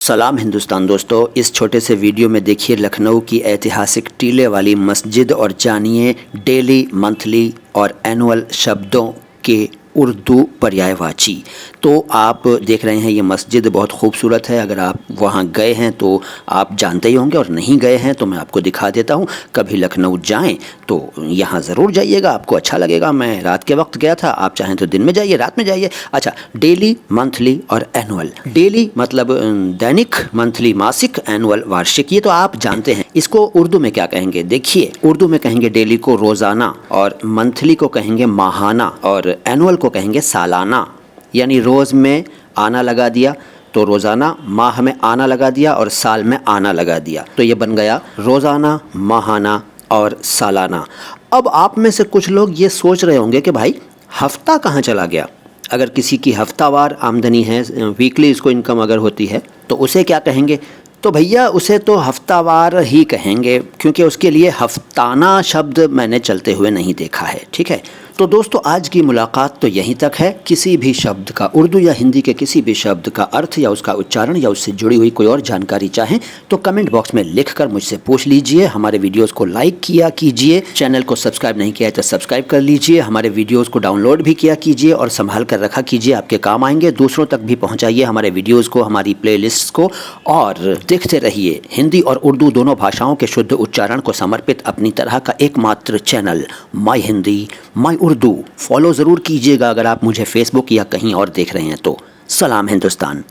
सलाम हिंदुस्तान दोस्तों, इस छोटे से वीडियो में देखिए लखनऊ की ऐतिहासिक टीले वाली मस्जिद और जानिए डेली, मंथली और एनुअल शब्दों के उर्दू पर्यायवाची। तो आप देख रहे हैं ये मस्जिद बहुत खूबसूरत है। अगर आप वहाँ गए हैं तो आप जानते ही होंगे, और नहीं गए हैं तो मैं आपको दिखा देता हूँ। कभी लखनऊ जाएं तो यहाँ ज़रूर जाइएगा, आपको अच्छा लगेगा। मैं रात के वक्त गया था, आप चाहें तो दिन में जाइए, रात में जाइए। अच्छा, डेली, मंथली और एनुअल। डेली मतलब दैनिक, मंथली मासिक, एनुअल वार्षिक। ये तो आप जानते हैं। इसको उर्दू में क्या कहेंगे? देखिए, उर्दू में कहेंगे डेली को रोज़ाना, और मंथली को कहेंगे माहाना, और एनुअल को कहेंगे सालाना। यानी रोज़ में आना लगा दिया तो रोज़ाना, माह में आना लगा दिया और साल में आना लगा दिया, तो ये बन गया रोज़ाना, माहाना और सालाना। अब आप में से कुछ लोग ये सोच रहे होंगे कि भाई हफ्ता कहाँ चला गया। अगर किसी की हफ्तावार आमदनी है, वीकली इसको इनकम अगर होती है, तो उसे क्या कहेंगे? तो भैया उसे तो हफ्तावार ही कहेंगे, क्योंकि उसके लिए हफ्ताना शब्द मैंने चलते हुए नहीं देखा है। ठीक है, तो दोस्तों आज की मुलाकात तो यहीं तक है। किसी भी शब्द का, उर्दू या हिंदी के किसी भी शब्द का अर्थ या उसका उच्चारण या उससे जुड़ी हुई कोई और जानकारी चाहें तो कमेंट बॉक्स में लिखकर मुझसे पूछ लीजिए। हमारे वीडियोस को लाइक किया कीजिए, चैनल को सब्सक्राइब नहीं किया है तो सब्सक्राइब कर लीजिए, हमारे वीडियोज़ को डाउनलोड भी किया कीजिए और संभाल कर रखा कीजिए, आपके काम आएंगे। दूसरों तक भी पहुँचाइए हमारे वीडियोज़ को, हमारी प्लेलिस्ट को, और देखते रहिए हिंदी और उर्दू दोनों भाषाओं के शुद्ध उच्चारण को समर्पित अपनी तरह का एकमात्र channel my Hindi my Urdu. Follow ज़रूर कीजिएगा अगर आप मुझे फेसबुक या कहीं और देख रहे हैं तो। सलाम हिंदुस्तान।